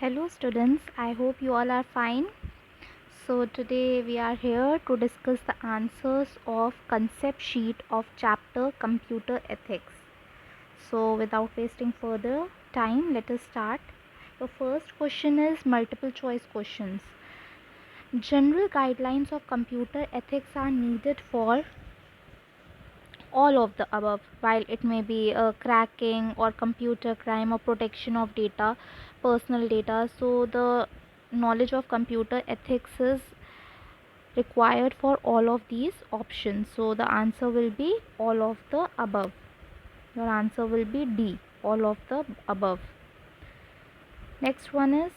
Hello students, I hope you all are fine. So today we are here to discuss the answers of concept sheet of chapter computer ethics. So without wasting further time, let us start. The first question is multiple choice questions. General guidelines of computer ethics are needed for all of the above, while it may be cracking or computer crime or protection of data, personal data. So the knowledge of computer ethics is required for all of these options. So the answer will be all of the above. Your answer will be D, all of the above. Next one is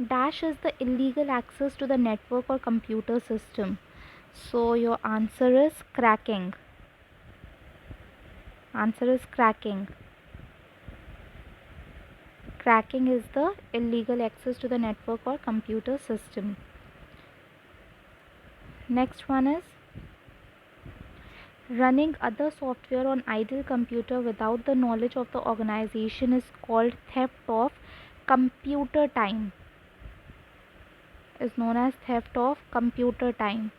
dash is the illegal access to the network or computer system. So your answer is cracking. Answer is cracking. Cracking is the illegal access to the network or computer system. Next one is running other software on idle computer without the knowledge of the organization is called theft of computer time. Is known as theft of computer time.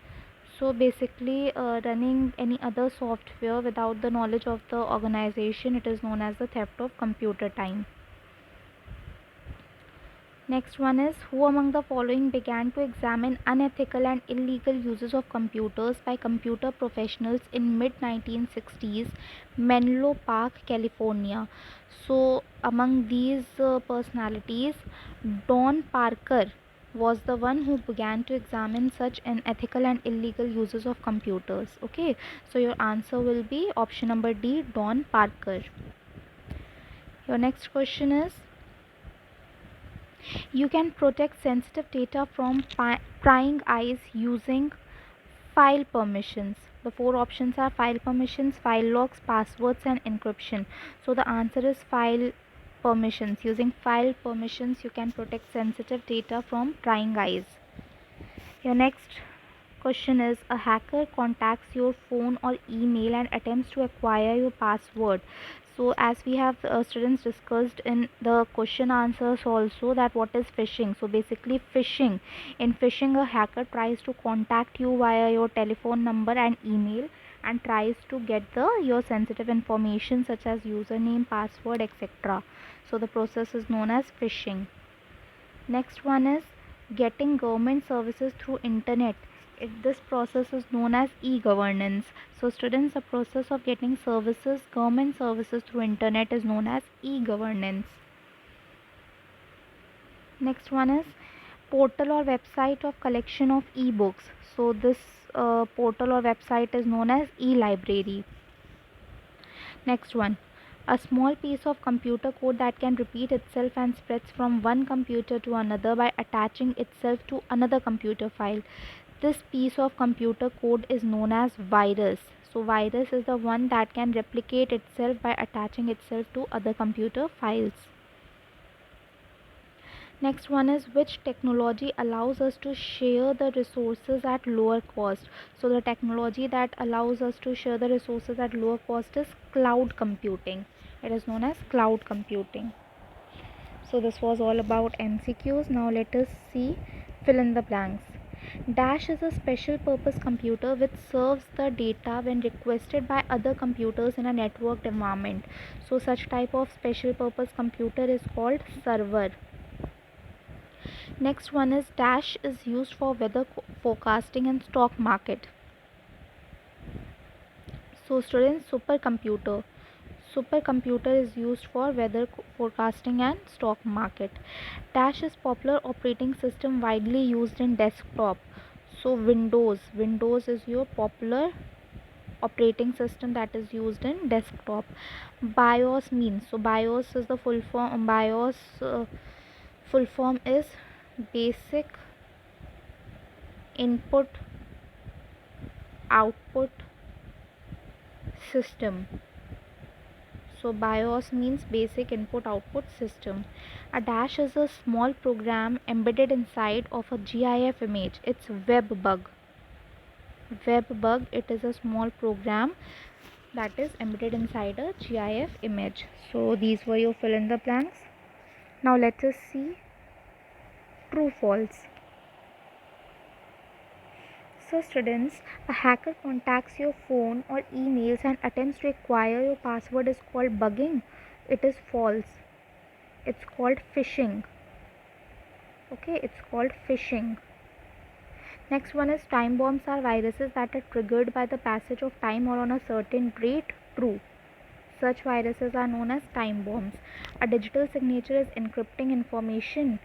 So basically running any other software without the knowledge of the organization, it is known as the theft of computer time. Next one is who among the following began to examine unethical and illegal uses of computers by computer professionals in mid 1960s, Menlo Park, California. So among these personalities, Don Parker was the one who began to examine such unethical and illegal uses of computers. Okay, so your answer will be option number D, Don Parker. Your next question is you can protect sensitive data from prying eyes using file permissions. The four options are file permissions, file logs, passwords, and encryption. So the answer is file permissions. Using file permissions, you can protect sensitive data from prying eyes. Your next question is a hacker contacts your phone or email and attempts to acquire your password. So as we have students discussed in the question answers also, that what is phishing. So basically phishing, in phishing a hacker tries to contact you via your telephone number and email and tries to get the your sensitive information such as username, password, etc. So the process is known as phishing. Next one is getting government services through internet. This process is known as e-governance. So students, the process of getting services, government services through internet is known as e-governance. Next one is portal or website of collection of e-books. So this portal or website is known as e-library. Next one, a small piece of computer code that can repeat itself and spreads from one computer to another by attaching itself to another computer file. This piece of computer code is known as virus. So virus is the one that can replicate itself by attaching itself to other computer files. Next one is which technology allows us to share the resources at lower cost. So the technology that allows us to share the resources at lower cost is cloud computing. It is known as cloud computing. So this was all about MCQs. Now let us see fill in the blanks. Dash is a special purpose computer which serves the data when requested by other computers in a networked environment. So such type of special purpose computer is called server. Next one is dash is used for weather forecasting and stock market. So students, supercomputer. Supercomputer is used for weather forecasting and stock market. Dash is popular operating system widely used in desktop. So Windows is your popular operating system that is used in desktop. BIOS means, so BIOS is the full form. BIOS full form is basic input output system. So BIOS means basic input output system. A dash is a small program embedded inside of a GIF image. It's WebBug. WebBug, it is a small program that is embedded inside a GIF image. So these were your fill in the blanks. Now let us see true false. So students, a hacker contacts your phone or emails and attempts to acquire your password is called bugging. It is false. It's called phishing. Okay, it's called phishing. Next one is time bombs are viruses that are triggered by the passage of time or on a certain rate. True. Such viruses are known as time bombs. A digital signature is encrypting information.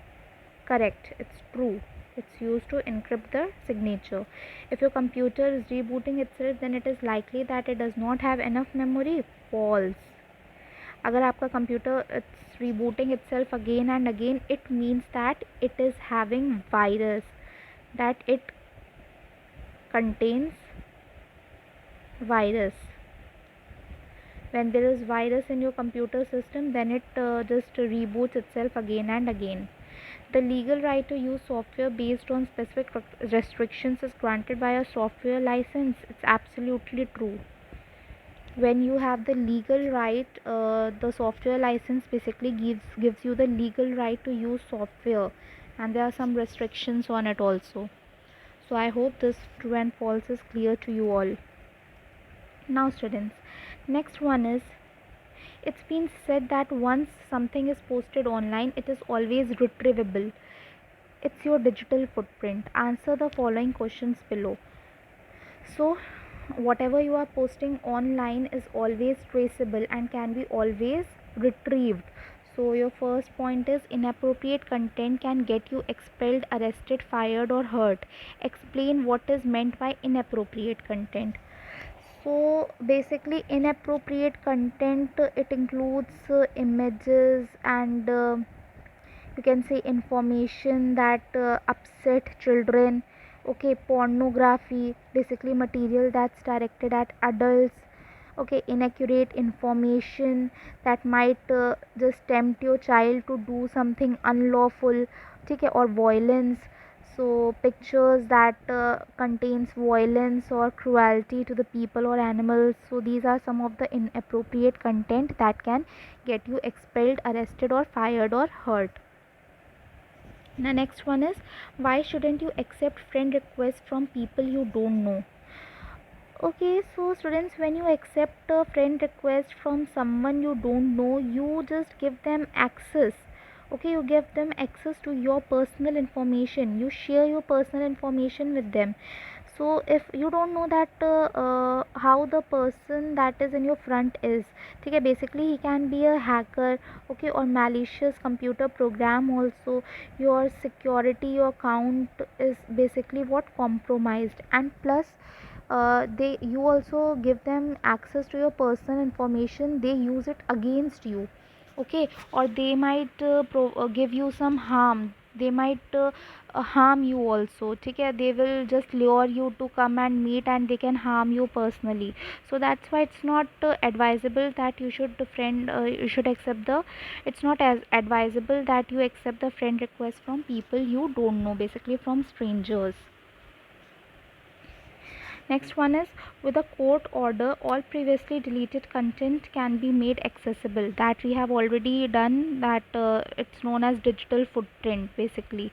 Correct. It's true. It's used to encrypt the signature. If your computer is rebooting itself, then it is likely that it does not have enough memory. False. अगर आपका computer it's rebooting itself again and again, it means that it is having virus, that it contains virus. When there is virus in your computer system, then it just reboots itself again and again. The legal right to use software based on specific restrictions is granted by a software license. It's absolutely true. When you have the legal right, the software license basically gives you the legal right to use software, and there are some restrictions on it also. So I hope this true and false is clear to you all. Now students, next one is, it's been said that once something is posted online, it is always retrievable. It's your digital footprint. Answer the following questions below. So whatever you are posting online is always traceable and can be always retrieved. So your first point is, inappropriate content can get you expelled, arrested, fired or hurt. Explain what is meant by inappropriate content. So basically inappropriate content, it includes images and you can say information that upset children. Okay, pornography, basically material that's directed at adults. Okay, inaccurate information that might just tempt your child to do something unlawful. Okay, or violence. So pictures that contains violence or cruelty to the people or animals. So these are some of the inappropriate content that can get you expelled, arrested or fired or hurt. The next one is, why shouldn't you accept friend requests from people you don't know? Okay, so students, when you accept a friend request from someone you don't know, you just give them access. Okay, you give them access to your personal information. You share your personal information with them. So if you don't know that how the person that is in your front is, okay, basically he can be a hacker, okay, or malicious computer program also. Your security, your account is basically what compromised, and plus they you also give them access to your personal information, they use it against you. Okay, or they might give you some harm, they might harm you also. Okay, they will just lure you to come and meet and they can harm you personally. So that's why it's not advisable that you should friend you should accept the it's not as advisable that you accept the friend request from people you don't know, basically from strangers. Next one is, with a court order, all previously deleted content can be made accessible. That we have already done, that it's known as digital footprint basically.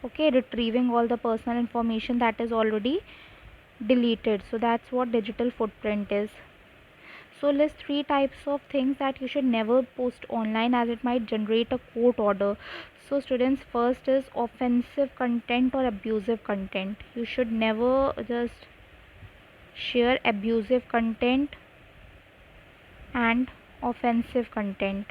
Okay, retrieving all the personal information that is already deleted. So that's what digital footprint is. So list 3 types of things that you should never post online as it might generate a court order. So students, first is offensive content or abusive content. You should never just share abusive content and offensive content.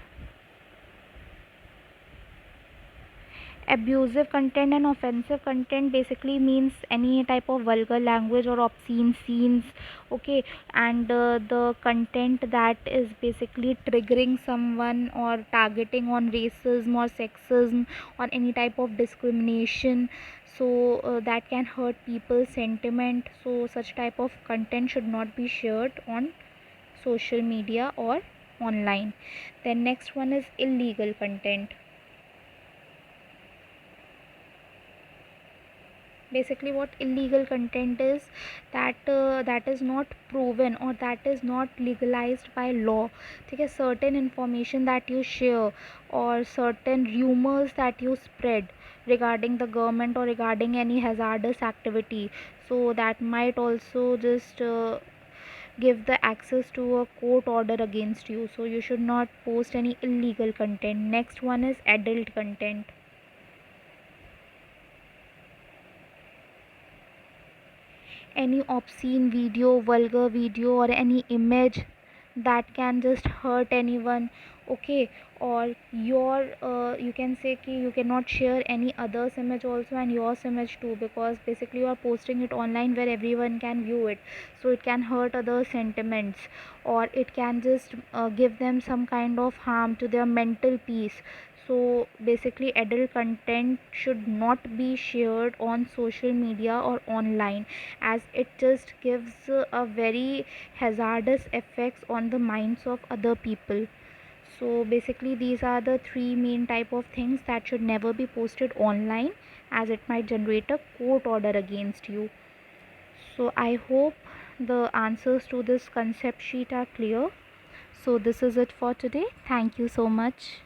Abusive content and offensive content basically means any type of vulgar language or obscene scenes. Okay, and the content that is basically triggering someone or targeting on racism or sexism or any type of discrimination. So that can hurt people's sentiment. So such type of content should not be shared on social media or online. Then next one is illegal content. Basically what illegal content is, that is not proven or that is not legalized by law. ठीक है, certain information that you share or certain rumors that you spread regarding the government or regarding any hazardous activity, so that might also just give the access to a court order against you. So you should not post any illegal content. Next one is adult content. Any obscene video, vulgar video, or any image that can just hurt anyone. Okay, or your you can say कि you cannot share any others image also and yours image too, because basically you are posting it online where everyone can view it, so it can hurt other sentiments, or it can just give them some kind of harm to their mental peace. So basically adult content should not be shared on social media or online, as it just gives a very hazardous effects on the minds of other people. So basically these are the three main type of things that should never be posted online, as it might generate a court order against you. So I hope the answers to this concept sheet are clear. So this is it for today. Thank you so much.